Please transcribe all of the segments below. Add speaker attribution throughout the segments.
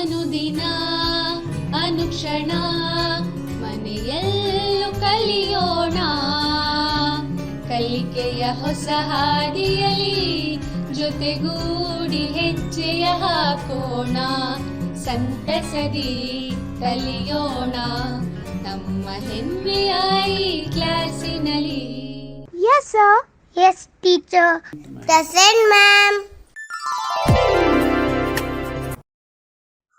Speaker 1: ಅನುದಿನ ಅನುಕ್ಷಣ ಮನೆಯಲ್ಲೂ ಕಲಿಯೋಣ ಕಲಿಕೆಯ ಹೊಸ ಹಾದಿಯಲಿ ಜೊತೆಗೂಡಿ ಹೆಜ್ಜೆಯ ಹಾಕೋಣ ಸಂತಸದಿ ಕಲಿಯೋಣ ನಮ್ಮ ಹೆಮ್ಮೆಯ ಈ ಕ್ಲಾಸಿನಲ್ಲಿ.
Speaker 2: Yes, sir. Yes, teacher. Present, ma'am.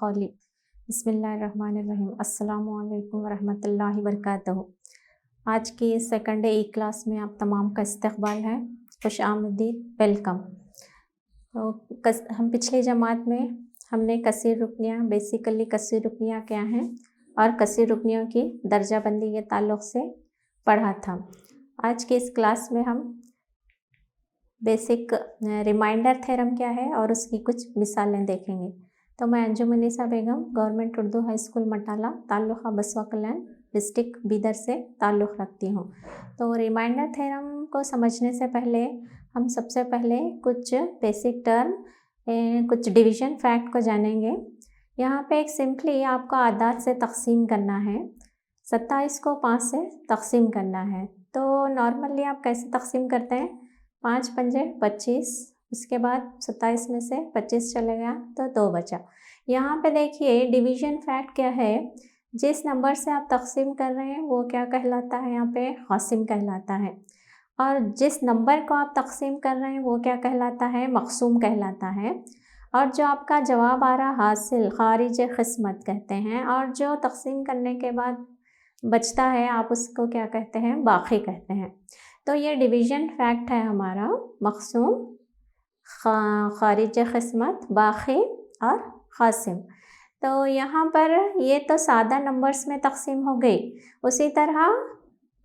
Speaker 3: क़ौली. बिस्मिल्लाहिर्रहमानिर्रहीम. अस्सलामु अलैकुम वरहमतुल्लाहि वबरकातुहू. आज की सेकंड डे ई क्लास में आप तमाम का इस्तक़बाल है. खुश आमदीद, वेलकम. तो हम पिछली जमात में हमने कसीर रुकनियाँ, बेसिकली कसीर रुकनियाँ क्या हैं और कसीर रुकनियों की दर्जाबंदी के ताल्लुक़ से पढ़ा था. आज की इस क्लास में हम बेसिक रिमाइंडर थ्योरम क्या है और उसकी कुछ मिसालें देखेंगे. तो मैं अंजुमनिसा बेगम, गवर्नमेंट उर्दू हाई स्कूल मटाला, ताल्लुक़ा बसवा कल्याण, डिस्ट्रिक्ट बीदर से ताल्लुक़ रखती हूँ. तो रिमाइंडर थ्योरम को समझने से पहले हम सबसे पहले कुछ बेसिक टर्म, कुछ डिवीज़न फैक्ट को जानेंगे. यहाँ पे एक सिंपली आपको आदाद से तक़सीम करना है. 27 को 5 से तक़सीम करना है. तो नॉर्मली आप कैसे तक़सीम करते हैं? 5 पंजे 25, उसके बाद 27 में से 25 चले गया तो 2 बचा. यहाँ पे देखिए डिवीज़न फैक्ट क्या है, जिस नंबर से आप तक़सीम कर रहे हैं वो क्या कहलाता है, यहाँ पे क़ासिम कहलाता है. और जिस नंबर को आप तक़सीम कर रहे हैं वो क्या कहलाता है, मक़सूम कहलाता है. और जो आपका जवाब आ रहा हासिल, ख़ारिज क़िस्मत कहते हैं. और जो तक़सीम करने के बाद बचता है आप उसको क्या कहते हैं, बाक़ी कहते हैं. तो ये डिवीज़न फैक्ट है हमारा, मक़सूम, ख़ारिज क़िस्मत, बाक़ी और क़ासिम. तो यहाँ पर ये तो सादा नंबर्स में तक़सीम हो गई. उसी तरह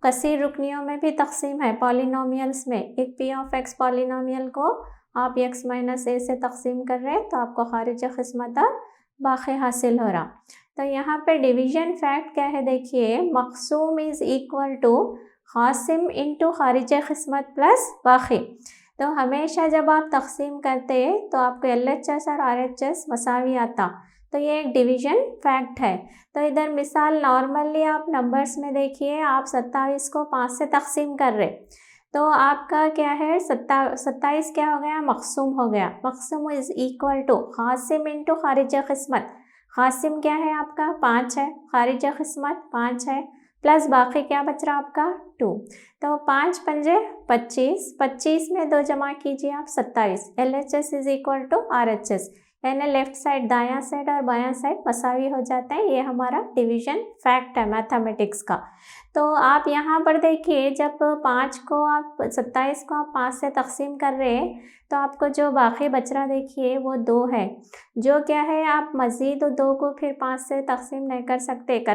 Speaker 3: कसीर रुकनियों में भी तक़सीम है. पॉलिनोमियल्स में एक पी ऑफ एक्स पॉलिनोमियल को आप x माइनस ए से तक़सीम कर रहे हैं तो आपको ख़ारिज क़िस्मत और बाक़ी हासिल हो रहा. तो यहाँ पे डिवीज़न फैक्ट क्या है देखिए, मक़सूम इज़ इक्वल टू क़ासिम इंटू ख़ारिज क़िस्मत प्लस बाक़ी. तो हमेशा जब आप तक़सीम करते हैं तो आपको LHS और RHS मसावी आता. तो ये एक डिवीज़न फैक्ट है. तो इधर मिसाल नॉर्मली आप नंबर्स में देखिए, आप 27 को 5 से तक़सीम कर रहे तो आपका क्या है, 27 क्या हो गया, मक़सूम हो गया. मक़सूम इज़ इक्वल टू क़ासिम इंटू ख़ारिज क़िस्मत. क़ासिम क्या है आपका 5 है, ख़ारिज क़िस्मत 5 है, प्लस बाक़ी क्या बच रहा आपका 2. तो 5 पंजे 25, 25 में 2 जमा कीजिए आप 27. LHS is equal to RHS, यानी लेफ़्ट साइड दायां साइड और बायां साइड मसावी हो जाते हैं. ये हमारा डिवीज़न फैक्ट है मैथमेटिक्स का. तो आप यहाँ पर देखिए, जब 27 को आप 5 से तक़सीम कर रहे हैं तो आपको जो बाक़ी बच रहा देखिए वो 2 है. जो क्या है, आप मज़ीद 2 को फिर 5 से तक़सीम नहीं कर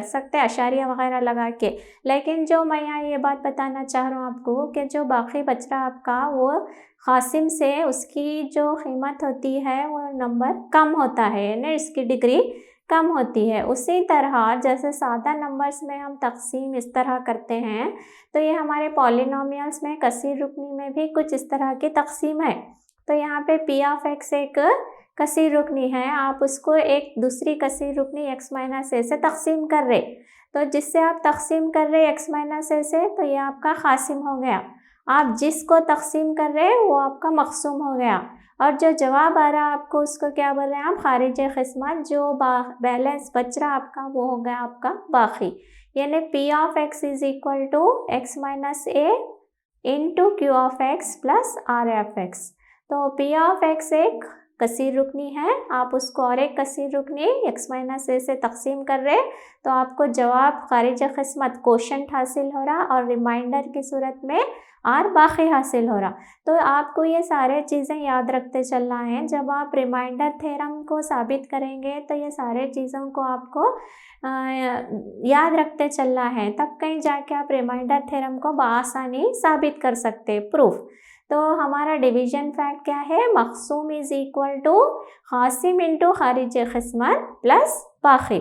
Speaker 3: सकते अशारिया वग़ैरह लगा के. लेकिन जो मैं यहाँ ये बात बताना चाह रहा हूँ आपको कि जो बाक़ी बच रहा आपका वो क़ासिम से उसकी जो क़ीमत होती है वो नंबर कम होता है, यानी इसकी डिग्री कम होती है. उसी तरह जैसे सादा नंबर्स में हम तक़सीम इस तरह करते हैं तो ये हमारे पॉलिनोमियल्स में कसीर रुकनी में भी कुछ इस तरह की तक़सीम है. तो यहाँ पे पी ऑफ एक्स एक कसीर रुकनी है, आप उसको एक दूसरी कसीर रुकनी x माइनस ए से तक़सीम कर रहे. तो जिससे आप तक़सीम कर रहे x माइनस ए से तो ये आपका क़ासिम हो गया. आप जिसको तक़सीम कर रहे हैं वो आपका मक़सूम हो गया. और जो जवाब आ रहा आपको उसको क्या बोल रहे हैं आप, ख़ारिज क़िस्मत. जो बैलेंस बच रहा आपका वो हो गया आपका बाक़ी. यानी p of x is equal to x minus a into q of x plus r f x. तो पी ऑफ एक्स एक कसीर रुकनी है, आप उसको और एक कसीर रुकनी x माइनस ए से तक़सीम कर रहे तो आपको जवाब ख़ारिज क़िस्मत कोशेंट हासिल हो रहा और रिमाइंडर की सूरत में और बाक़ी हासिल हो रहा. तो आपको ये सारे चीज़ें याद रखते चलना है. जब आप रिमाइंडर थ्योरम को साबित करेंगे तो ये सारे चीज़ों को आपको याद रखते चलना है, तब कहीं जाके आप रिमाइंडर थ्योरम को बआसानी साबित कर सकते हैं, प्रूफ. तो हमारा डिवीज़न फैक्ट क्या है, मक़सूम इज़ इक्वल टू क़ासिम इंटू ख़ारिज क़िस्मत प्लस बाकी।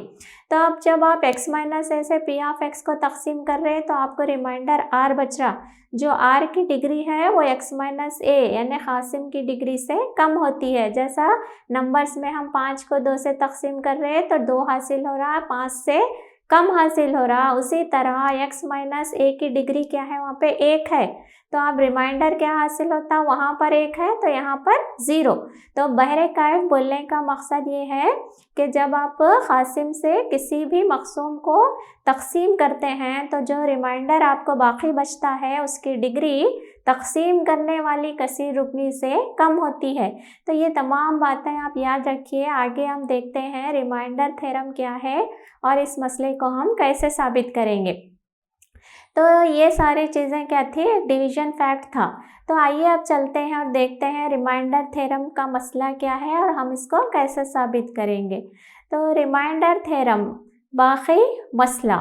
Speaker 3: तो अब जब आप x माइनस ए से p ऑफ x को तकसीम कर रहे हैं तो आपको रिमाइंडर r बच रहा, जो r की डिग्री है वो x माइनस ए यानी कासिम की डिग्री से कम होती है। जैसा नंबर्स में हम 5 को 2 से तकसीम कर रहे हैं तो 2 हासिल हो रहा है, 5 से कम हासिल हो रहा। उसी तरह x माइनस ए की डिग्री क्या है, वहाँ पे 1 है, तो अब रिमाइंडर क्या हासिल होता, वहाँ पर 1 है तो यहाँ पर 0। तो बहरे कायफ बोलने का मकसद ये है कि जब आप कासिम से किसी भी मकसूम को तकसीम करते हैं तो जो रिमाइंडर आपको बाकी बचता है उसकी डिग्री तकसीम करने वाली कसीर रुकनी से कम होती है। तो ये तमाम बातें आप याद रखिए। आगे हम देखते हैं रिमाइंडर थ्योरम क्या है और इस मसले को हम कैसे साबित करेंगे। तो ये सारी चीज़ें क्या थी, डिवीजन फैक्ट था। तो आइए अब चलते हैं और देखते हैं रिमाइंडर थ्योरम का मसला क्या है और हम इसको कैसे साबित करेंगे। तो रिमाइंडर थ्योरम बाकी मसला।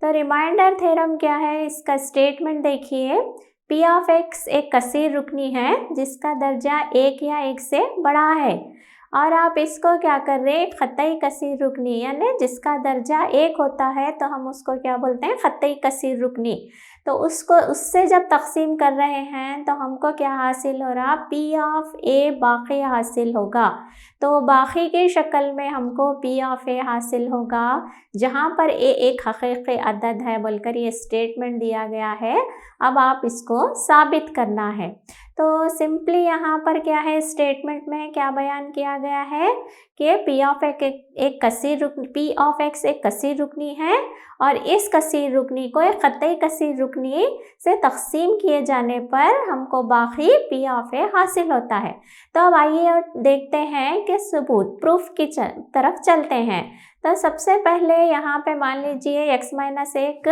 Speaker 3: तो रिमाइंडर थ्योरम क्या है, इसका स्टेटमेंट देखिए। p ऑफ x एक कसीर रुकनी है जिसका दर्जा 1 या 1 से बड़ा है, और आप इसको क्या कर रहे हैं, ख़तई कसीर रुकनी यानी जिसका दर्जा 1 होता है तो हम उसको क्या बोलते हैं, ख़तई कसीर रुकनी। तो उसको उससे जब तकसीम कर रहे हैं तो हमको क्या हासिल हो रहा, p ऑफ a बाकी हासिल होगा। तो बाकी की शक्ल में हमको p ऑफ a हासिल होगा, जहाँ पर a एक हकीकी अदद है बोलकर ये स्टेटमेंट दिया गया है। अब आप इसको साबित करना है। तो सिंपली यहाँ पर क्या है, स्टेटमेंट में क्या बयान किया गया है कि p ऑफ x एक कसीर रुकनी है और इस कसीर रुकनी को एक ख़तई कसीर रुकनी से तकसीम किए जाने पर हमको बाकी p ऑफ a हासिल होता है। तो अब आइए और देखते हैं कि सबूत प्रूफ की तरफ चलते हैं। तो सबसे पहले यहाँ पे मान लीजिए x माइनस एक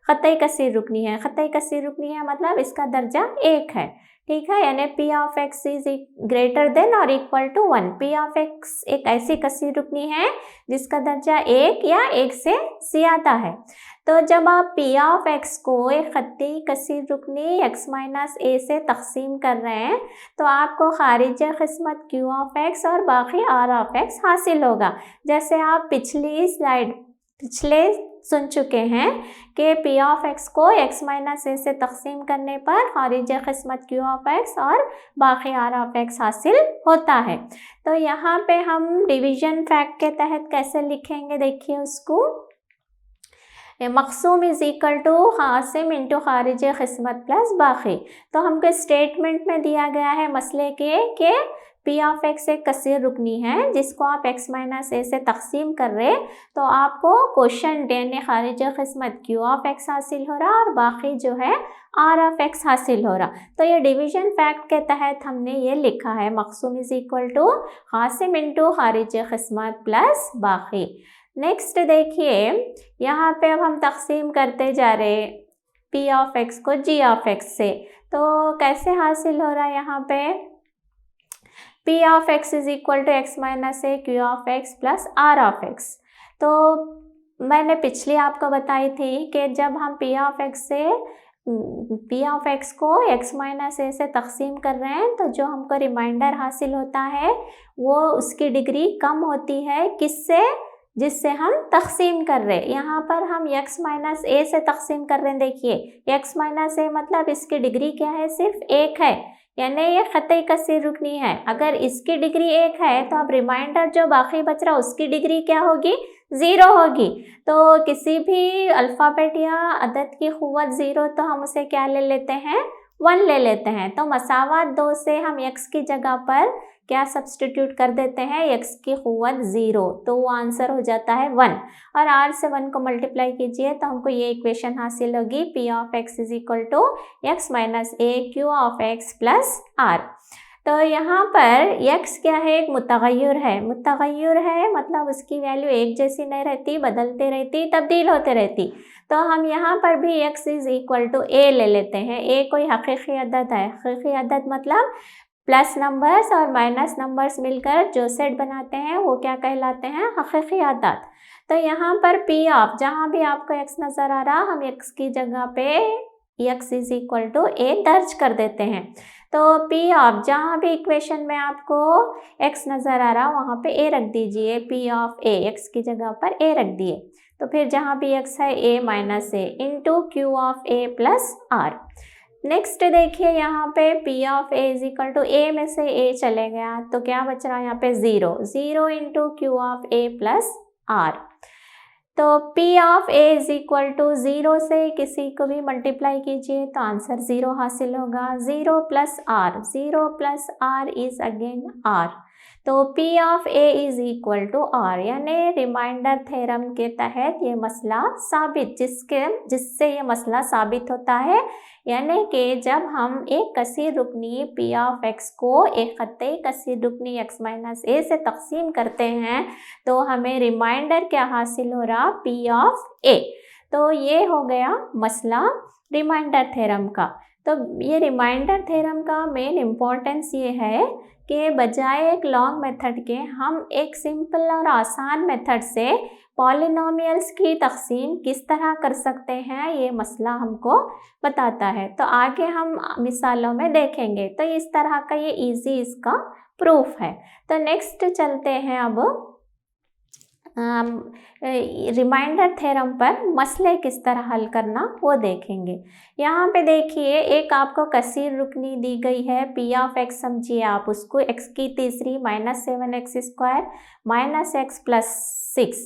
Speaker 3: ख़तई कसीर रुकनी है। ख़तई कसीर रुकनी है मतलब इसका दर्जा 1 है, ठीक है, यानी p of x is greater than और equal to 1। p of x एक ऐसी कसीर रुकनी है जिसका दर्जा 1 या 1 से ज़्यादा है। तो जब आप p ऑफ x को एक ख़तई कसीर रुकनी x माइनस a से तकसीम कर रहे हैं तो आपको खारिज क़िस्मत q ऑफ x और बाकी r ऑफ x हासिल होगा। जैसे आप पिछले सुन चुके हैं कि p ऑफ x को x माइनस a से तकसीम करने पर खारिज क़िस्मत q ऑफ x और बाकी r ऑफ x हासिल होता है। तो यहाँ पे हम डिवीजन फैक्ट के तहत कैसे लिखेंगे, देखिए उसको। मकसूम इज इक्वल टू कासिम इंटू खारिज क़िस्मत प्लस बाकी। तो हमको स्टेटमेंट में दिया गया है मसले के p ऑफ x एक कसीर रुकनी है जिसको आप x माइनस a से तकसीम कर रहे, तो आपको क्वेश्चन यानी खारिज क़िस्मत q ऑफ x हासिल हो रहा और बाकी जो है r ऑफ x हासिल हो रहा। तो ये डिवीजन फैक्ट के तहत हमने ये लिखा है, मकसूम इज इक्वल टू कासिम इंटू खारिज क़िस्मत प्लस बाकी। नेक्स्ट देखिए, यहाँ पे अब हम तकसीम करते जा रहे p ऑफ x को g ऑफ x से। तो कैसे हासिल हो रहा है, यहाँ पे p of x is equal to x minus a q of x plus r of x। तो मैंने पिछली आपको बताई थी कि जब हम p ऑफ x को x माइनस a से तकसीम कर रहे हैं तो जो हमको रिमाइंडर हासिल होता है वो उसकी डिग्री कम होती है, किससे, जिससे हम तकसीम कर रहे हैं। यहाँ पर हम x माइनस a से तकसीम कर रहे हैं। देखिए x माइनस a मतलब इसकी डिग्री क्या है, सिर्फ 1 है, यानी ये ख़तई कसीर रुकनी है। अगर इसकी डिग्री 1 है तो अब रिमाइंडर जो बाकी बच रहा उसकी डिग्री क्या होगी, 0 होगी। तो किसी भी अल्फ़ाबेट या अदद की क़ुव्वत 0 तो हम उसे क्या ले लेते हैं, 1 ले लेते हैं। तो मसावात 2 से हम x की जगह पर क्या सब्सटीट्यूट कर देते हैं, x की क़ुव्वत 0, तो वो आंसर हो जाता है 1। और r से 1 को मल्टीप्लाई कीजिए तो हमको ये इक्वेशन हासिल होगी, p of x is equal to x minus a q of x plus r। तो यहाँ पर x क्या है, एक मुतग़य्यर है। मुतग़य्यर है मतलब उसकी वैल्यू एक जैसी नहीं रहती, बदलते रहती, तब्दील होते रहती। तो हम यहाँ पर भी x is equal to a ले लेते हैं। a कोई हकीकी अदद है। हकीकी अदद मतलब प्लस नंबर्स और माइनस नंबर्स मिलकर जो सेट बनाते हैं वो क्या कहलाते हैं, हकीकी अदद। तो यहाँ पर p ऑफ, जहाँ भी आपको x नज़र आ रहा हम x की जगह पे x is equal to a दर्ज कर देते हैं। तो p ऑफ, जहाँ भी इक्वेशन में आपको x नज़र आ रहा वहाँ पे a रख दीजिए, p ऑफ a, x की जगह पर a रख दिए। तो फिर जहाँ भी x है a minus a into q of a plus r। Next देखिए यहाँ पे p of a is equal to a में से a चले गया तो क्या बच रहा है यहाँ पे 0, 0 into q of a plus r। तो p of a is equal to 0 से किसी को भी मल्टीप्लाई कीजिए तो आंसर 0 हासिल होगा। 0 plus r, 0 plus r is again r। तो p of a is equal to r, यानी रिमाइंडर थ्योरम के तहत ये मसला साबित, जिससे ये मसला साबित होता है, यानी कि जब हम एक कसीर रुकनी p ऑफ x को एक खत्ते कसीर रुकनी x माइनस a से तकसीम करते हैं तो हमें रिमाइंडर क्या हासिल हो रहा, p ऑफ a। तो ये हो गया मसला रिमाइंडर थ्योरम का। तो ये रिमाइंडर थ्योरम का मेन इम्पोर्टेंस ये है कि बजाय एक लॉन्ग मेथड के हम एक सिंपल और आसान मेथड से पॉलिनोमियल्स की तकसीम किस तरह कर सकते हैं, ये मसला हमको बताता है। तो आगे हम मिसालों में देखेंगे। तो इस तरह का ये इजी इसका प्रूफ है। तो नेक्स्ट चलते हैं अब रिमाइंडर थ्योरम पर मसले किस तरह हल करना वो देखेंगे। यहाँ पे देखिए एक आपको कसीर रुकनी दी गई है, p ऑफ x समझिए आप उसको, x की तीसरी minus 7x square minus x plus 6,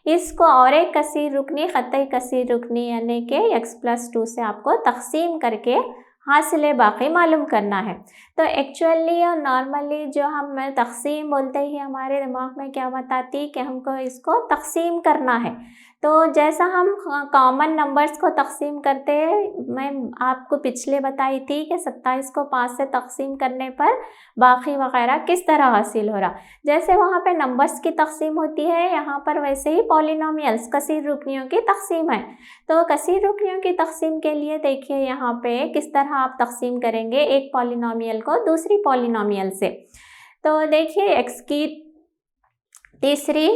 Speaker 3: इसको और एक कसीर रुकनी खत्ते कसीर रुकनी यानी कि x प्लस 2 से आपको तकसीम करके हासिल बाकी मालूम करना है। तो एक्चुअली और नॉर्मली जो हम तकसीम बोलते ही हमारे दिमाग में क्या बताती कि हमको इसको तकसीम करना है। तो जैसा हम कॉमन नंबर्स को तकसीम करते हैं, मैं आपको पिछले बताई थी कि 27 को 5 से तकसीम करने पर बाकी वगैरह किस तरह हासिल हो रहा, जैसे वहाँ पे नंबर्स की तकसीम होती है यहाँ पर वैसे ही पॉलिनोमियल्स कसीर रुकनियों की तकसीम है। तो कसीर रुकनियों की तकसीम के लिए देखिए यहाँ पे किस तरह आप तकसीम करेंगे एक पॉलिनोमियल को दूसरी पॉलिनोमियल से। तो देखिए x की तीसरी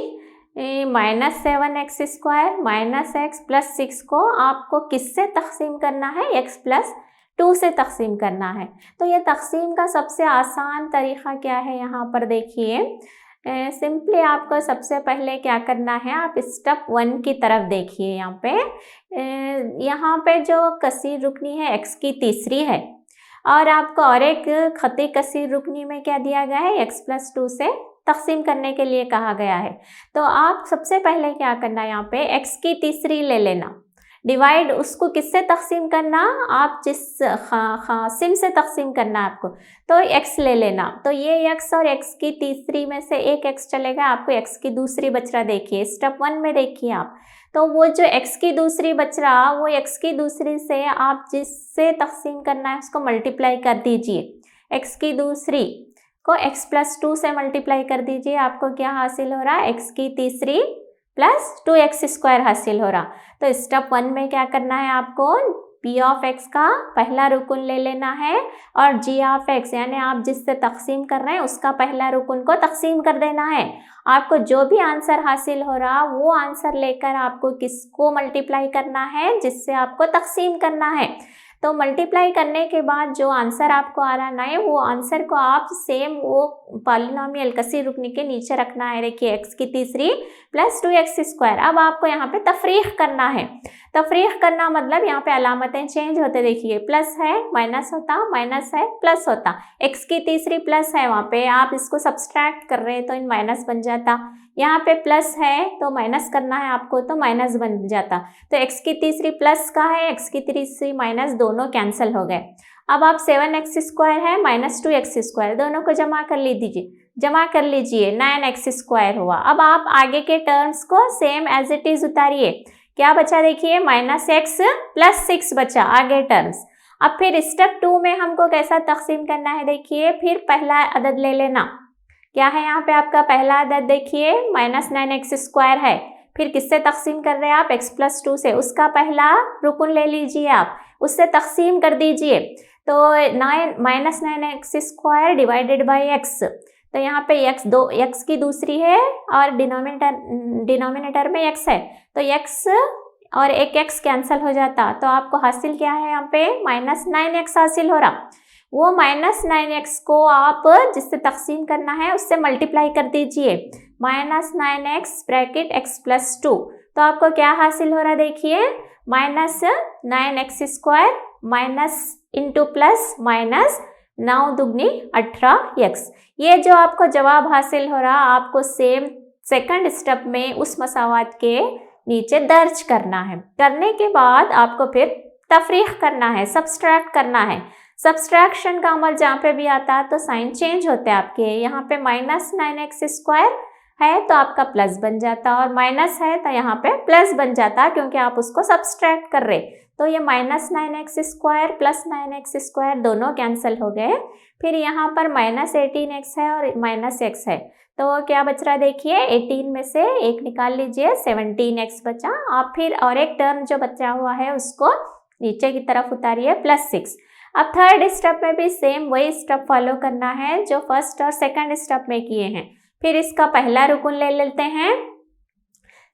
Speaker 3: minus 7x square minus x plus 6 को आपको किससे तकसीम करना है, x प्लस 2 से तकसीम करना है। तो ये तकसीम का सबसे आसान तरीक़ा क्या है, यहाँ पर देखिए सिंपली आपको सबसे पहले क्या करना है, आप स्टेप 1 की तरफ देखिए। यहाँ पे जो कसीर रुकनी है x की तीसरी है और आपको और एक खती कसीर रुकनी में क्या दिया गया है, x प्लस 2 से तकसीम करने के लिए कहा गया है। तो आप सबसे पहले क्या करना है, यहाँ पे x की तीसरी ले लेना, डिवाइड उसको किससे तकसीम करना, आप जिस खासिम से तकसीम करना है आपको, तो x ले लेना। तो ये x और x की तीसरी में से एक x चलेगा, आपको x की दूसरी बच रहा, देखिए स्टेप 1 में देखिए आप। तो वो जो x की दूसरी बच रहा वो x की दूसरी से आप जिससे तकसीम करना है उसको मल्टीप्लाई कर दीजिए, x की दूसरी को x प्लस 2 से मल्टीप्लाई कर दीजिए, आपको क्या हासिल हो रहा है, x की तीसरी प्लस 2x स्क्वायर हासिल हो रहा। तो स्टेप 1 में क्या करना है, आपको p ऑफ x का पहला रुकन ले लेना है और g ऑफ x यानी आप जिससे तकसीम कर रहे हैं उसका पहला रुकन को तकसीम कर देना है। आपको जो भी आंसर हासिल हो रहा वो आंसर लेकर आपको किसको मल्टीप्लाई करना है, जिससे आपको तकसीम करना है। तो मल्टीप्लाई करने के बाद जो आंसर आपको आ रहा है वो आंसर को आप सेम वो पॉलिनोमियल कसीर रुकनी के नीचे रखना है। देखिए x की तीसरी प्लस 2x स्क्वायर। अब आपको यहाँ पे तफरीक करना है। तफरीक करना मतलब यहाँ पे अलामतें चेंज होते, देखिए प्लस है माइनस होता, माइनस है प्लस होता, x की तीसरी प्लस है, वहाँ पे आप इसको सब्सट्रैक्ट कर रहे हैं तो इन माइनस बन जाता, यहाँ पे प्लस है तो माइनस करना है आपको तो माइनस बन जाता। तो x की तीसरी प्लस का है, x की तीसरी माइनस, दोनों कैंसिल हो गए। अब आप 7x स्क्वायर है माइनस 2x स्क्वायर, दोनों को जमा कर लीजिए 9x स्क्वायर हुआ। अब आप आगे के टर्म्स को सेम एज इट इज उतारिए, क्या बचा देखिए माइनस x प्लस 6 बचा आगे टर्म्स। अब फिर स्टेप 2 में हमको कैसा तकसीम करना है, देखिए फिर पहला अदद ले लेना, क्या है यहाँ पे आपका पहला अदद, देखिए माइनस 9x स्क्वायर है, फिर किससे तकसीम कर रहे हैं आप, x प्लस 2 से, उसका पहला रुकन ले लीजिए आप, उससे तकसीम कर दीजिए। तो minus 9x square divided by x, तो यहाँ पे x की दूसरी है और डिनोमिनेटर में x है, तो x और एक x कैंसिल हो जाता, तो आपको हासिल क्या है यहाँ पे -9x हासिल हो रहा। वो -9x को आप जिससे तकसीम करना है उससे मल्टीप्लाई कर दीजिए, -9x ब्रैकेट x + 2, तो आपको क्या हासिल हो रहा देखिए, -9x² minus into plus minus 9 दुगनी 18x। ये जो आपको जवाब हासिल हो रहा, आपको सेम सेकंड स्टेप में उस मसावात के नीचे दर्ज करना है। करने के बाद आपको फिर तफरीक करना है, सब्सट्रैक्ट करना है। सब्सट्रैक्शन का अमल जहाँ पे भी आता है तो साइन चेंज होते हैं आपके। यहाँ पे -9x² है तो आपका प्लस बन जाता, और माइनस है तो यहाँ पे प्लस बन जाता, क्योंकि आप उसको सब्सट्रैक्ट कर रहे। तो ये -9x² प्लस 9x² दोनों कैंसिल हो गए। फिर यहाँ पर -18x है और -x है, तो क्या बच रहा देखिए, 18 में से 1 निकाल लीजिए, 17x बचा। आप फिर और एक टर्म जो बचा हुआ है उसको नीचे की तरफ उतारिए, +6। अब थर्ड स्टेप में भी सेम वही स्टेप फॉलो करना है जो फर्स्ट और सेकंड स्टेप में किए हैं। फिर इसका पहला रुकन ले लेते हैं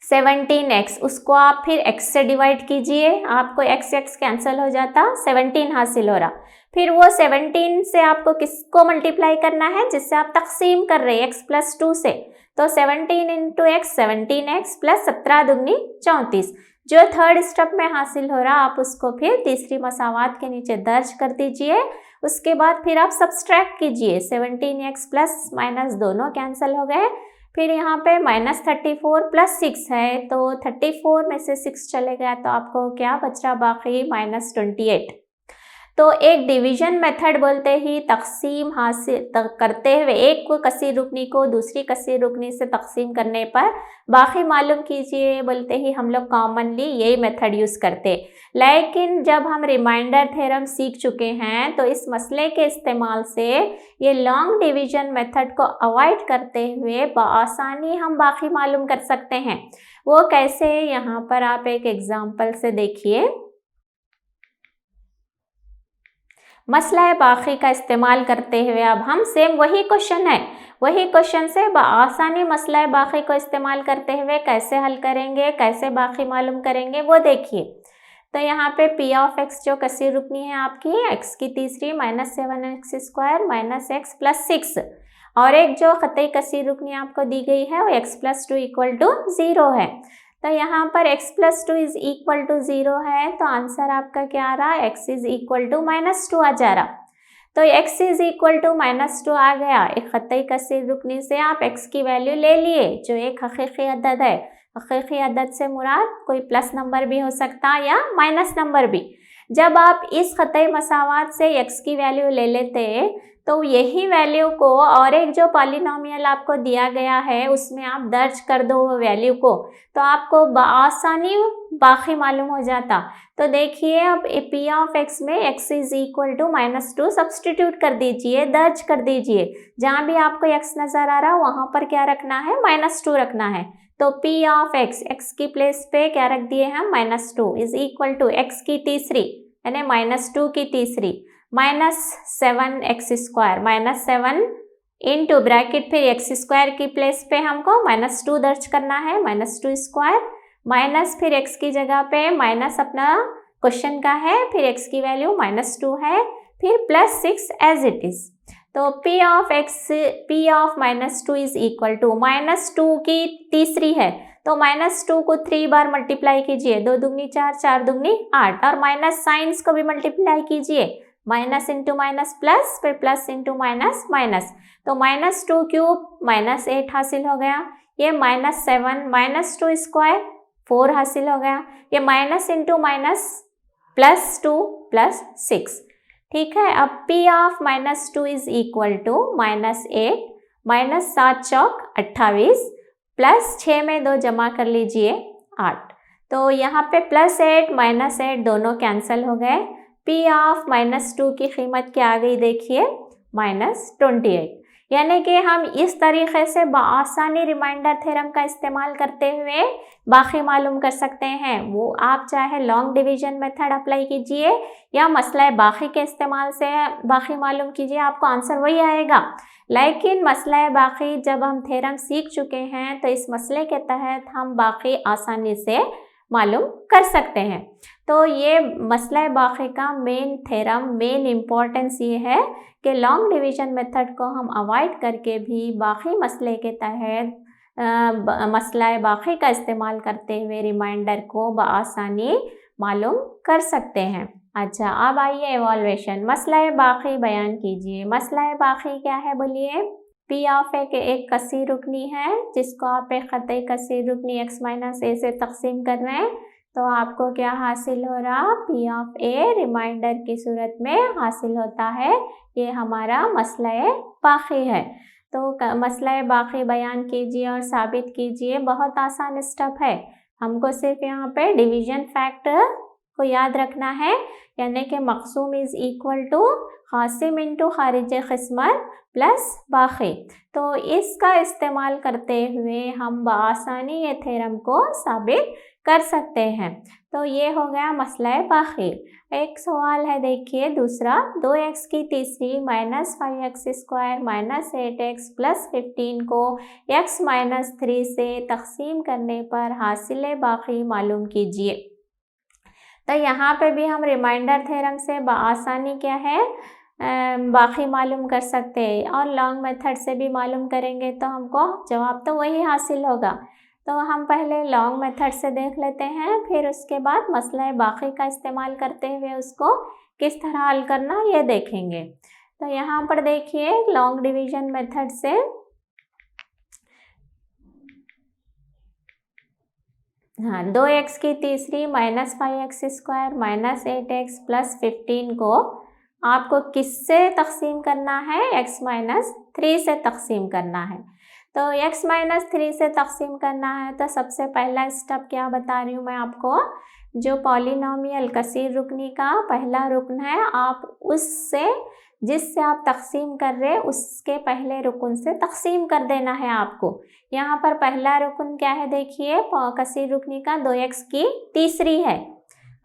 Speaker 3: 17x, उसको आप फिर x से डिवाइड कीजिए, आपको x कैंसिल हो जाता, 17 हासिल हो रहा। फिर वो 17 से आपको किसको मल्टीप्लाई करना है, जिससे आप तकसीम कर रहे हैं x + 2 से, तो 17 इंटू x 17x प्लस 17 दुगनी 34। जो थर्ड स्टेप में हासिल हो रहा, आप उसको फिर तीसरी मसावात के नीचे दर्ज कर दीजिए। उसके बाद फिर आप सब्सट्रैक्ट कीजिए, 17x प्लस माइनस दोनों कैंसिल हो गए। फिर यहाँ पे -34 + 6 है, तो 34 में से 6 चले गया, तो आपको क्या बच रहा बाकी -28। तो एक डिवीजन मेथड बोलते ही तकसीम हासिल करते हुए एक को कसीर रुकनी को दूसरी कसीर रुकनी से तकसीम करने पर बाकी मालूम कीजिए बोलते ही हम लोग कॉमनली यही मेथड यूज़ करते। लेकिन जब हम रिमाइंडर थ्योरम सीख चुके हैं तो इस मसले के इस्तेमाल से ये लॉन्ग डिवीजन मेथड को अवॉइड करते हुए बआसानी हम बाकी मालूम कर सकते हैं। वो कैसे, यहाँ पर आप एक एग्जाम्पल से देखिए। मसला बाकी का इस्तेमाल करते हुए अब हम सेम वही क्वेश्चन है, वही क्वेश्चन से आसानी मसला बाकी को इस्तेमाल करते हुए कैसे हल करेंगे, कैसे बाकी मालूम करेंगे वो देखिए। तो यहाँ पे p ऑफ x जो कसीर रुकनी है आपकी x की तीसरी -7x² -x + 6, और एक जो खतई कसीर रुकनी आपको दी गई है वो x + 2 = 0 है। तो यहाँ पर x + 2 = 0 है, तो आंसर आपका क्या आ रहा, x = -2 आ जा रहा। तो x = -2 आ गया। एक खतई कसीर रुकनी से आप x की वैल्यू ले लिए जो एक हकीकी अदद है। हकीकी अदद से मुराद कोई प्लस नंबर भी हो सकता या माइनस नंबर भी। जब आप इस खतई मसावात से x की वैल्यू ले लेते तो यही वैल्यू को और एक जो पॉलिनोमियल आपको दिया गया है उसमें आप दर्ज कर दो वो वैल्यू को, तो आपको आसानी बाकी मालूम हो जाता। तो देखिए अब p ऑफ x में x = -2 सब्सटीट्यूट कर दीजिए, दर्ज कर दीजिए। जहाँ भी आपको x नज़र आ रहा वहाँ पर क्या रखना है, -2 रखना है। तो p ऑफ x, x की प्लेस पे क्या रख दिए हम, -2 = x की तीसरी यानी -2 की तीसरी -7x² -7 इंटू ब्रैकेट फिर x² की प्लेस पे हमको -2 दर्ज करना है, -2² माइनस फिर x की जगह पे माइनस अपना क्वेश्चन का है, फिर x की वैल्यू -2 है, फिर +6 एज इट इज। तो p ऑफ -2 -2 की तीसरी है, तो -2 को 3 बार मल्टीप्लाई कीजिए, 2 दूनी 4, 4 दूनी 8, और माइनस साइंस को भी मल्टीप्लाई कीजिए, माइनस इंटू माइनस प्लस, फिर प्लस इंटू माइनस माइनस, तो -2³ -8 हासिल हो गया। ये -7 -2² 4 हासिल हो गया। ये माइनस इंटू माइनस +2 +6, ठीक है। अब p ऑफ -2 = -8 -7 चौक 28 प्लस 6 में 2 जमा कर लीजिए 8, तो यहाँ पे +8 -8 दोनों कैंसिल हो गए। p ऑफ -2 की कीमत क्या आ गई देखिए, -28। यानी कि हम इस तरीके से बआसानी रिमाइंडर थ्योरम का इस्तेमाल करते हुए बाकी मालूम कर सकते हैं। वो आप चाहे लॉन्ग डिवीजन मेथड अप्लाई कीजिए या मसला बाकी के इस्तेमाल से बाकी मालूम कीजिए, आपको आंसर वही आएगा। लेकिन मसला बाकी जब हम थ्योरम सीख चुके हैं तो इस मसले के तहत हम बाकी आसानी से मालूम कर सकते हैं। तो ये मसला बाकी का मेन थ्योरम, मेन इम्पोर्टेंस ये है कि लॉन्ग डिवीजन मेथड को हम अवॉइड करके भी बाकी मसले के तहत मसला बाकी का इस्तेमाल करते हुए रिमाइंडर को बआसानी मालूम कर सकते हैं। अच्छा, अब आइए एवॉल्वेशन। मसला बाकी बयान कीजिए। मसला बाकी क्या है बोलिए? पी ऑफ एक कसीर रुकनी है जिसको आप एक ख़तई कसीर रुकनी x माइनस ए से तकसीम कर रहे हैं, तो आपको क्या हासिल हो रहा? पी ऑफ ए रिमाइंडर की सूरत में हासिल होता है। ये हमारा मसला बाकी है। तो मसला बाकी बयान कीजिए और साबित कीजिए। बहुत आसान स्टेप है, हमको सिर्फ यहाँ पे डिवीजन फैक्ट को याद रखना है, यानी कि मक़सूम इज़ इक्वल टू क़ासिम इंटू खारिज क़िस्मत प्लस बाकी। तो इसका इस्तेमाल करते हुए हम बआसानी ये थ्योरम को साबित कर सकते हैं। तो ये हो गया मसला बाकी। एक सवाल है देखिए दूसरा, 2x की तीसरी minus 5x square minus 8x plus 15 को x माइनस 3 से तकसीम करने पर हासिल बाकी मालूम कीजिए। तो यहाँ पे भी हम रिमाइंडर थ्योरम से बआसानी क्या है बाकी मालूम कर सकते हैं, और लॉन्ग मेथड से भी मालूम करेंगे तो हमको जवाब तो वही हासिल होगा। तो हम पहले लॉन्ग मेथड से देख लेते हैं, फिर उसके बाद मसला बाकी का इस्तेमाल करते हुए उसको किस तरह हल करना ये देखेंगे। तो यहाँ पर देखिए लॉन्ग डिवीजन मेथड से हाँ 2x की तीसरी minus 5x square minus 8x plus 15 को आपको किससे तकसीम करना है? x माइनस 3 से तकसीम करना है। तो x माइनस 3 से तकसीम करना है तो सबसे पहला स्टेप क्या बता रही हूँ मैं आपको, जो पॉलिनोमियल कसीर रुकनी का पहला रुकन है, आप उससे जिससे आप तकसीम कर रहे हैं उसके पहले रुकन से तकसीम कर देना है आपको। यहाँ पर पहला रुकन क्या है देखिए, कसीर रुकनी का 2x की तीसरी है,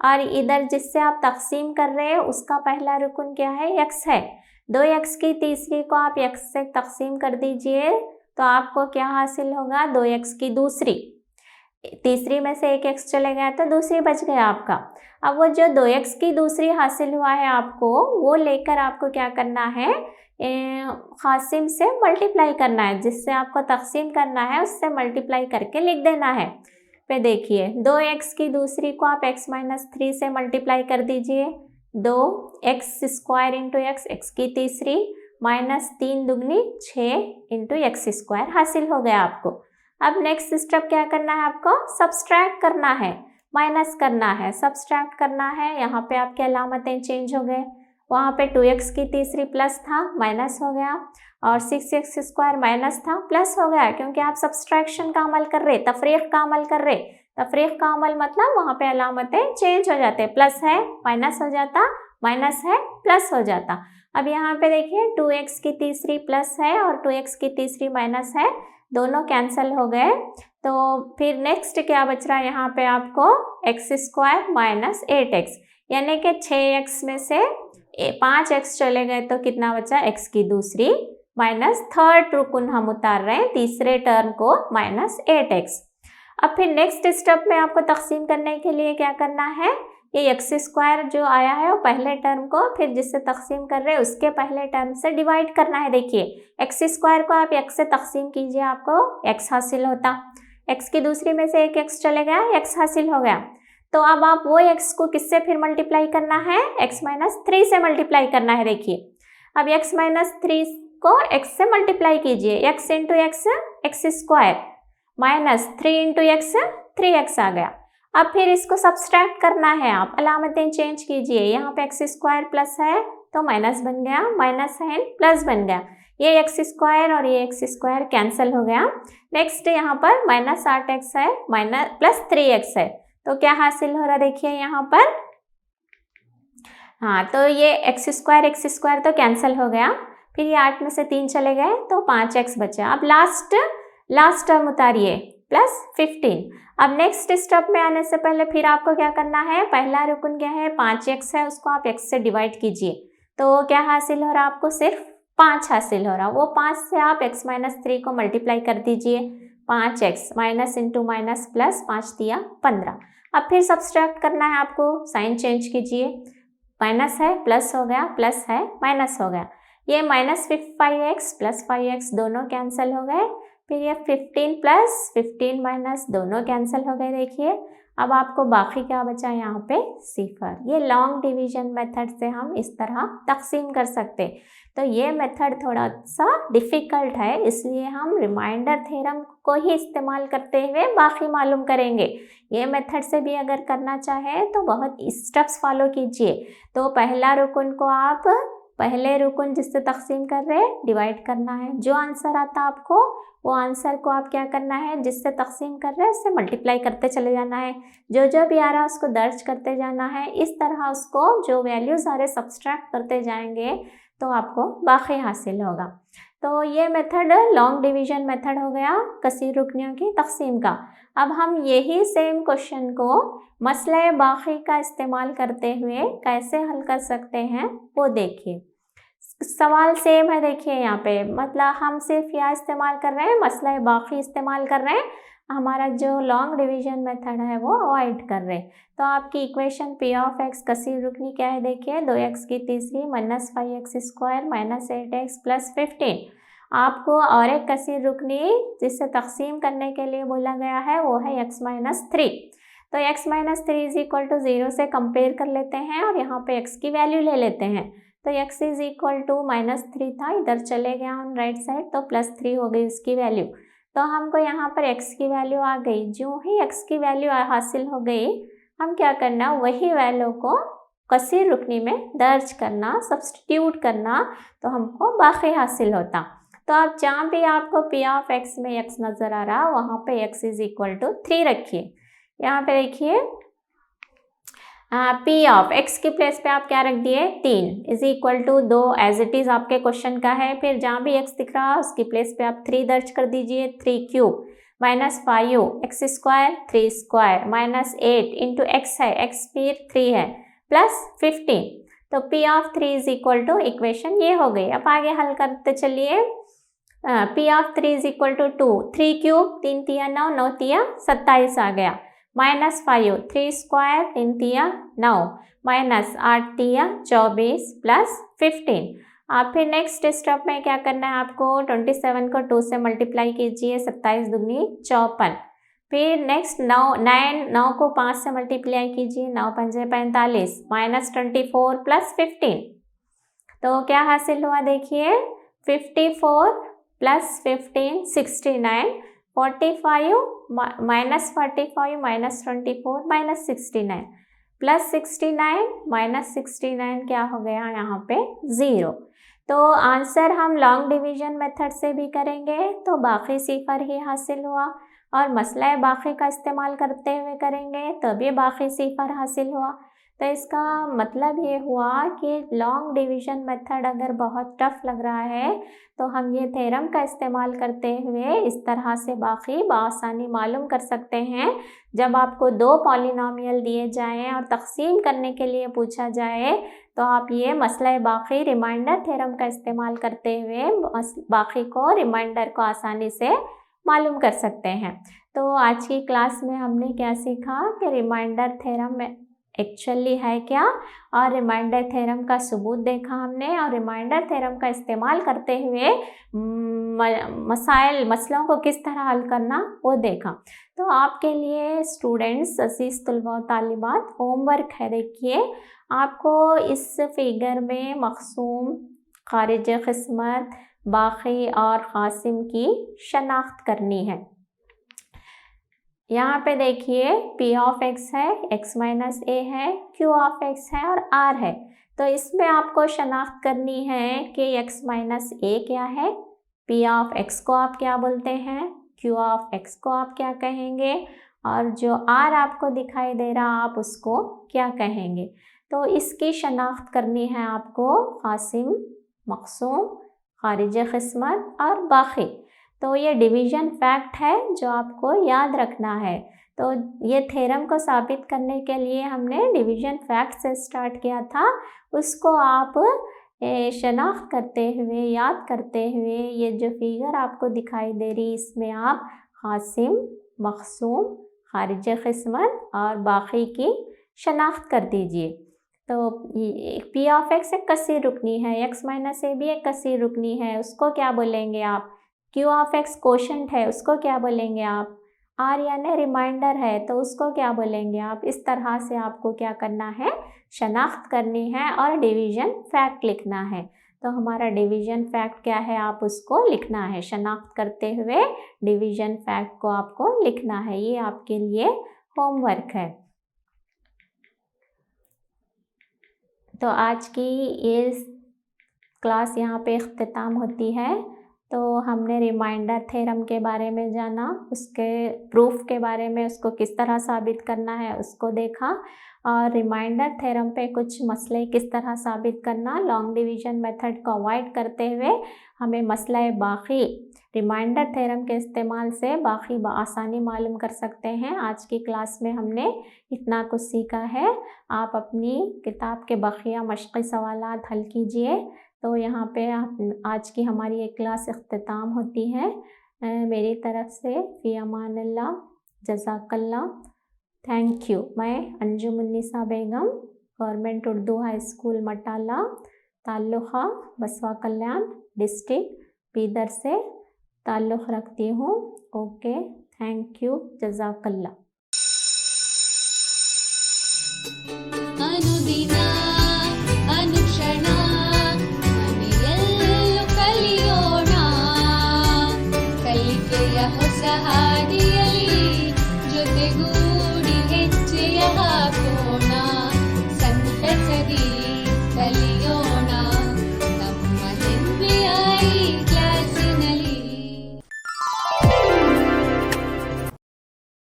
Speaker 3: और इधर जिससे आप तकसीम कर रहे हैं उसका पहला रुकन क्या है? x है। 2x की तीसरी को आप x से तकसीम कर दीजिए तो आपको क्या हासिल होगा? 2x की दूसरी। तीसरी में से एक x चले गया तो दूसरी बच गया आपका। अब वो जो 2x की दूसरी हासिल हुआ है आपको, वो लेकर आपको क्या करना है? क़ासिम से मल्टीप्लाई करना है, जिससे आपको तकसीम करना है उससे मल्टीप्लाई करके लिख देना है। पे देखिए 2x की दूसरी को आप x माइनस 3 से मल्टीप्लाई कर दीजिए, 2x स्क्वायर इंटू x की तीसरी माइनस 3 दुगनी 6 इंटू x स्क्वायर हासिल हो गया आपको। अब नेक्स्ट स्टेप क्या करना है? आपको सब्सट्रैक्ट करना है, माइनस करना है, सब्सट्रैक्ट करना है। यहाँ पे आपके अलामतें चेंज हो गए, वहाँ पे 2x की तीसरी प्लस था माइनस हो गया, और 6x स्क्वायर माइनस था प्लस हो गया, क्योंकि आप सब्सट्रैक्शन का अमल कर रहे, तफरीक का अमल कर रहे। तफरीक का अमल मतलब वहाँ पे अलामतें चेंज हो जाते, प्लस है माइनस हो जाता, माइनस है प्लस हो जाता। अब यहाँ पे देखिए 2x की तीसरी प्लस है और 2x की तीसरी माइनस है, दोनों कैंसिल हो गए। तो फिर नेक्स्ट क्या बच रहा है यहाँ पे आपको? x स्क्वायर माइनस 8x, यानी कि 6x में से 5x चले गए तो कितना बचा? x की दूसरी माइनस थर्ड रुकन हम उतार रहे हैं, तीसरे टर्म को माइनस 8x। अब फिर नेक्स्ट स्टेप में आपको तकसीम करने के लिए क्या करना है? ये x स्क्वायर जो आया है वो पहले टर्म को फिर जिससे तकसीम कर रहे हैं उसके पहले टर्म से डिवाइड करना है। देखिए x स्क्वायर को आप x से तकसीम कीजिए, आपको x हासिल होता, x की दूसरी में से एक x चले गया, x हासिल हो गया। तो अब आप वो x को किससे फिर मल्टीप्लाई करना है? x माइनस 3 से मल्टीप्लाई करना है। देखिए अब x माइनस 3 को x से मल्टीप्लाई कीजिए, x into x square minus 3 into x 3x आ गया। अब फिर इसको सब्सट्रैक्ट करना है, आप अलामतें चेंज कीजिए, यहाँ पे x स्क्वायर प्लस है तो माइनस बन गया, माइनस है प्लस बन गया, ये x स्क्वायर और ये x स्क्वायर कैंसिल हो गया। नेक्स्ट यहाँ पर माइनस 8x है माइनस प्लस 3x है, तो क्या हासिल हो रहा देखिए यहाँ पर, हाँ तो ये x स्क्वायर तो कैंसिल हो गया, फिर ये 8 में से 3 चले गए तो 5x बचा। अब लास्ट टर्म उतारिए प्लस 15। अब नेक्स्ट स्टेप में आने से पहले फिर आपको क्या करना है? पहला रुकन क्या है? 5x है, उसको आप x से डिवाइड कीजिए, तो क्या हासिल हो रहा आपको? सिर्फ 5 हासिल हो रहा। वो 5 से आप x माइनस 3 को मल्टीप्लाई कर दीजिए, 5x minus into minus plus 5 दिया 15। अब फिर सब्सट्रैक्ट करना है आपको, साइन चेंज कीजिए, माइनस है प्लस हो गया, प्लस है माइनस हो गया, ये माइनस 5x प्लस 5x दोनों कैंसिल हो गए, फिर ये 15 प्लस 15 माइनस दोनों कैंसिल हो गए। देखिए अब आपको बाकी क्या बचा यहाँ पे, सिफर। ये लॉन्ग डिवीजन मेथड से हम इस तरह तकसीम कर सकते। तो ये मेथड थोड़ा सा डिफ़िकल्ट है, इसलिए हम रिमाइंडर थ्योरम को ही इस्तेमाल करते हुए बाकी मालूम करेंगे। ये मेथड से भी अगर करना चाहे तो बहुत स्टेप्स फॉलो कीजिए। तो पहला रुकन को आप पहले रुकन जिससे तकसीम कर रहे हैं डिवाइड करना है, जो आंसर आता आपको वो आंसर को आप क्या करना है, जिससे तकसीम कर रहे हैं उससे मल्टीप्लाई करते चले जाना है, जो जो भी आ रहा है उसको दर्ज करते जाना है। इस तरह उसको जो वैल्यूज़ आ रहे सब्सट्रैक्ट करते जाएंगे तो आपको बाकी हासिल होगा। तो ये मेथड लॉन्ग डिवीजन मेथड हो गया कसीर रुकनियों की तकसीम का। अब हम यही सेम क्वेश्चन को मसले बाकी का इस्तेमाल करते हुए कैसे हल कर सकते हैं वो देखिए। सवाल सेम है, देखिए यहाँ पे मतलब हम सिर्फ यह इस्तेमाल कर रहे हैं, मसला बाकी इस्तेमाल कर रहे हैं, हमारा जो लॉन्ग डिवीजन मेथड है वो अवॉइड कर रहे हैं। तो आपकी इक्वेशन पी ऑफ एक्स कसीर रुकनी क्या है, देखिए 2x की तीसरी minus 5x square minus 8x plus 15। आपको और एक कसीर रुकनी जिससे तकसीम करने के लिए बोला गया है वो है x माइनस 3। तो x minus 3 is equal to 0 से कंपेयर कर लेते हैं और यहाँ पे x की वैल्यू ले लेते हैं। तो x इज इक्वल टू -3 था, इधर चले गया ऑन राइट साइड तो +3 हो गई उसकी वैल्यू। तो हमको यहाँ पर x की वैल्यू आ गई। जो ही x की वैल्यू हासिल हो गई, हम क्या करना, वही वैल्यू को कसीर रुकनी में दर्ज करना, सब्स्टिट्यूट करना, तो हमको बाकी हासिल होता। तो आप जहाँ भी आपको p ऑफ x में x नज़र आ रहा वहाँ पे x इज इक्वल टू 3 रखिए। यहाँ पे देखिए p ऑफ x की प्लेस पे आप क्या रख दिए, 3 is equal to 2 as it is आपके क्वेश्चन का है। फिर जहाँ भी x दिख रहा उसकी प्लेस पे आप 3 दर्ज कर दीजिए, 3 cube minus 5x square 3 square minus 8 into x है, x फिर 3 है प्लस 15। तो p of 3 is equal to equation ये हो गई। अब आगे हल करते चलिए। p of 3 is equal to 2, 3 cube 3 तिया 9, 9 तिया 27 आ गया, माइनस 5 3 स्क्वायर 3 तिया 9 माइनस 8 तिया 24 प्लस 15। आप फिर नेक्स्ट स्टेप में क्या करना है आपको, 27 को 2 से मल्टीप्लाई कीजिए, 27 दूनी 54। फिर नेक्स्ट 9 को 5 से मल्टीप्लाई कीजिए, 9 पंजे 45 माइनस 24 प्लस 15। तो क्या हासिल हुआ देखिए, 54 plus 15 69, 45 minus 45 minus 24 minus 69 plus 69 minus 69 क्या हो गया यहाँ पे 0। तो आंसर हम लॉन्ग डिवीजन मेथड से भी करेंगे तो बाकी सिफर ही हासिल हुआ, और मसला बाकी का इस्तेमाल करते हुए करेंगे तभी बाकी सिफर हासिल हुआ। तो इसका मतलब ये हुआ कि लॉन्ग डिवीजन मेथड अगर बहुत टफ लग रहा है तो हम ये थ्योरम का इस्तेमाल करते हुए इस तरह से बाकी बआसानी मालूम कर सकते हैं। जब आपको 2 पॉलिनोमियल दिए जाएं और तकसीम करने के लिए पूछा जाए तो आप ये मसला बाकी रिमाइंडर थ्योरम का इस्तेमाल करते हुए बाकी को रिमाइंडर को आसानी से मालूम कर सकते हैं। तो आज की क्लास में हमने क्या सीखा कि रिमाइंडर थ्योरम में एक्चुअली है क्या, और रिमाइंडर थ्योरम का सबूत देखा हमने, और रिमाइंडर थ्योरम का इस्तेमाल करते हुए मसलों को किस तरह हल करना वो देखा। तो आपके लिए स्टूडेंट्स, अज़ीज़ तलबा व तालिबात, होमवर्क है। देखिए आपको इस फिगर में मक़सूम, खारिज क़िस्मत, बाकी और क़ासिम की शनाख्त करनी है। यहाँ पे देखिए p ऑफ x है, x माइनस a है, q ऑफ x है और r है। तो इसमें आपको शनाख्त करनी है कि x माइनस a क्या है, p ऑफ x को आप क्या बोलते हैं, q ऑफ x को आप क्या कहेंगे, और जो r आपको दिखाई दे रहा आप उसको क्या कहेंगे। तो इसकी शनाख्त करनी है आपको क़ासिम, मक़सूम, खारिज क़िस्मत और बाकी। तो ये डिवीज़न फैक्ट है जो आपको याद रखना है। तो ये थ्योरम को साबित करने के लिए हमने डिवीज़न फैक्ट से स्टार्ट किया था, उसको आप शनाख्त करते हुए, याद करते हुए, ये जो फिगर आपको दिखाई दे रही इसमें आप क़ासिम, मक़सूम, खारिज क़िस्मत और बाकी की शनाख्त कर दीजिए। तो पी ऑफ एक्स एक कसीर रुकनी है, एक्स माइनस ए भी एक कसीर रुकनी है, उसको क्या बोलेंगे आप? क्यू ऑफ एक्स कोशेंट है, उसको क्या बोलेंगे आप? आर यानी रिमाइंडर है, तो उसको क्या बोलेंगे आप? इस तरह से आपको क्या करना है, शनाख्त करनी है और डिवीज़न फैक्ट लिखना है। तो हमारा डिवीज़न फैक्ट क्या है, आप उसको लिखना है, शनाख्त करते हुए डिवीज़न फैक्ट को आपको लिखना है। ये आपके लिए होमवर्क है। तो आज की ये क्लास यहाँ पे इख्तिताम होती है। तो हमने रिमाइंडर थ्योरम के बारे में जाना, उसके प्रूफ के बारे में, उसको किस तरह साबित करना है उसको देखा, और रिमाइंडर थ्योरम पे कुछ मसले किस तरह साबित करना, लॉन्ग डिवीज़न मेथड को अवॉइड करते हुए हमें मसला बाकी रिमाइंडर थ्योरम के इस्तेमाल से बाकी आसानी मालूम कर सकते हैं। आज की क्लास में हमने इतना कुछ सीखा है। आप अपनी किताब के बकिया मश्क़ी सवालात हल कीजिए। तो यहाँ पे आज की हमारी एक क्लास इख्तिताम होती है। मेरी तरफ से फ़ी अमानिल्लाह, जज़ाकल्लाह, थैंक यू। मैं अंजुमुन्निसा बेगम, गवर्नमेंट उर्दू हाई स्कूल मटाला, ताल्लुक़ा बसवा कल्याण, डिस्ट्रिक्ट बीदर से ताल्लुक़ रखती हूँ। ओके, थैंक यू, जज़ाकल्लाह।
Speaker 1: अनुदिನ ಅನುಕ್ಷಣ ಮನೆಯಲ್ಲೂ ಕಲಿಯೋಣ, ಕಲಿಕೆಯ ಹೊಸ ಹಾದಿಯಲ್ಲಿ ಜೊತೆಗೂಡಿ ಹೆಜ್ಜೆಯ ಹಾಕೋಣ, ಸಂತಸದಿ ಕಲಿಯೋಣ.